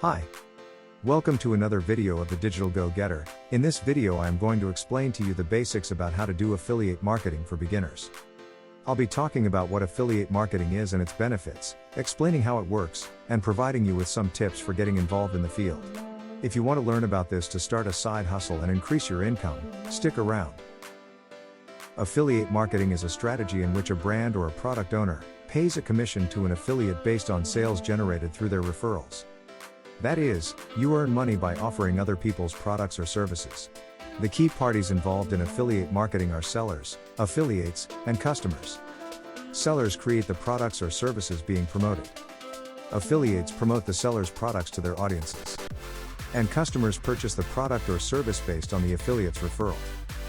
Hi. Welcome to another video of the Digital Go-Getter. In this video I am going to explain to you the basics about how to do affiliate marketing for beginners. I'll be talking about what affiliate marketing is and its benefits, explaining how it works, and providing you with some tips for getting involved in the field. If you want to learn about this to start a side hustle and increase your income, stick around. Affiliate marketing is a strategy in which a brand or a product owner pays a commission to an affiliate based on sales generated through their referrals. That is, you earn money by offering other people's products or services. The key parties involved in affiliate marketing are sellers, affiliates, and customers. Sellers create the products or services being promoted. Affiliates promote the seller's products to their audiences. And customers purchase the product or service based on the affiliate's referral.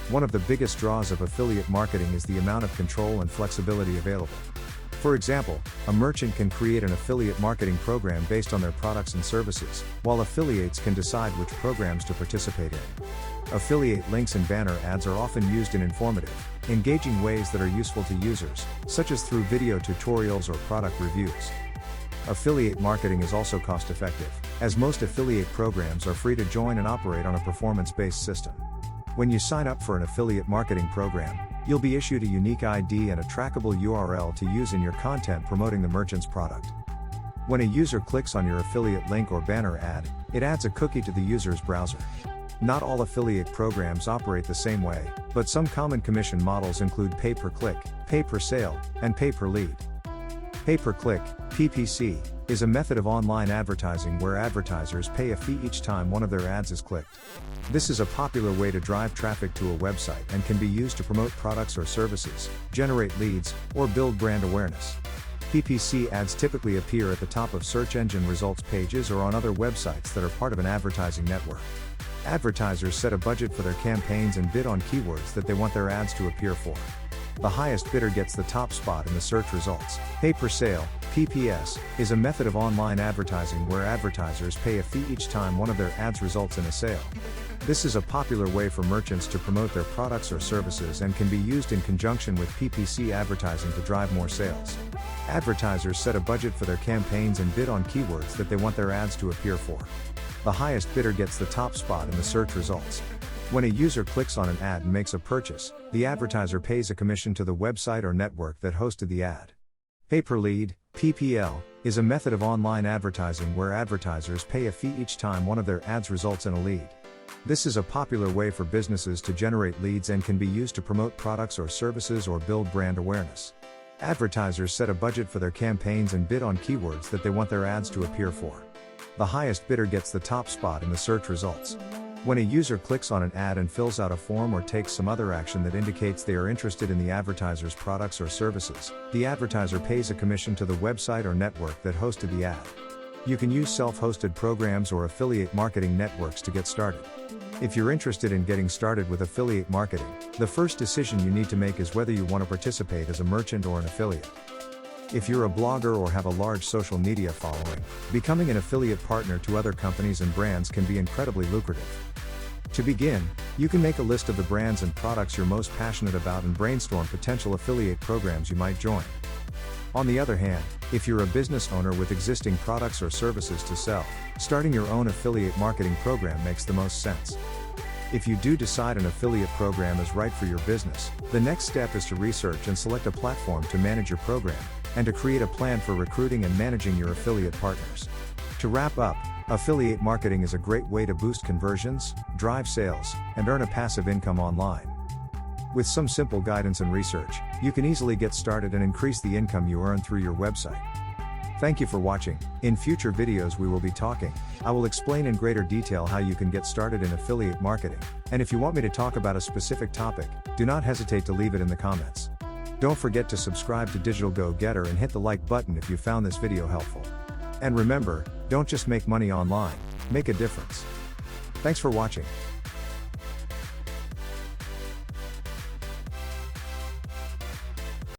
One of the biggest draws of affiliate marketing is the amount of control and flexibility available. For example, a merchant can create an affiliate marketing program based on their products and services, while affiliates can decide which programs to participate in. Affiliate links and banner ads are often used in informative, engaging ways that are useful to users, such as through video tutorials or product reviews. Affiliate marketing is also cost-effective, as most affiliate programs are free to join and operate on a performance-based system. When you sign up for an affiliate marketing program, you'll be issued a unique ID and a trackable URL to use in your content promoting the merchant's product. When a user clicks on your affiliate link or banner ad, it adds a cookie to the user's browser. Not all affiliate programs operate the same way, but some common commission models include pay-per-click, pay-per-sale, and pay-per-lead. Pay-per-click, PPC, is a method of online advertising where advertisers pay a fee each time one of their ads is clicked. This is a popular way to drive traffic to a website and can be used to promote products or services, generate leads, or build brand awareness. PPC ads typically appear at the top of search engine results pages or on other websites that are part of an advertising network. Advertisers set a budget for their campaigns and bid on keywords that they want their ads to appear for. The highest bidder gets the top spot in the search results. Pay-per-sale, PPS, is a method of online advertising where advertisers pay a fee each time one of their ads results in a sale. This is a popular way for merchants to promote their products or services and can be used in conjunction with PPC advertising to drive more sales. Advertisers set a budget for their campaigns and bid on keywords that they want their ads to appear for. The highest bidder gets the top spot in the search results. When a user clicks on an ad and makes a purchase, the advertiser pays a commission to the website or network that hosted the ad. Pay-per-lead, PPL, is a method of online advertising where advertisers pay a fee each time one of their ads results in a lead. This is a popular way for businesses to generate leads and can be used to promote products or services or build brand awareness. Advertisers set a budget for their campaigns and bid on keywords that they want their ads to appear for. The highest bidder gets the top spot in the search results. When a user clicks on an ad and fills out a form or takes some other action that indicates they are interested in the advertiser's products or services, the advertiser pays a commission to the website or network that hosted the ad. You can use self-hosted programs or affiliate marketing networks to get started. If you're interested in getting started with affiliate marketing, the first decision you need to make is whether you want to participate as a merchant or an affiliate. If you're a blogger or have a large social media following, becoming an affiliate partner to other companies and brands can be incredibly lucrative. To begin, you can make a list of the brands and products you're most passionate about and brainstorm potential affiliate programs you might join. On the other hand, if you're a business owner with existing products or services to sell, starting your own affiliate marketing program makes the most sense. If you do decide an affiliate program is right for your business, the next step is to research and select a platform to manage your program, and to create a plan for recruiting and managing your affiliate partners. To wrap up, affiliate marketing is a great way to boost conversions, drive sales, and earn a passive income online. With some simple guidance and research, you can easily get started and increase the income you earn through your website. Thank you for watching. In future videos we will be talking. I will explain in greater detail how you can get started in affiliate marketing, and if you want me to talk about a specific topic, do not hesitate to leave it in the comments. Don't forget to subscribe to Digital Go-Getter and hit the like button if you found this video helpful. And remember, don't just make money online, make a difference. Thanks for watching.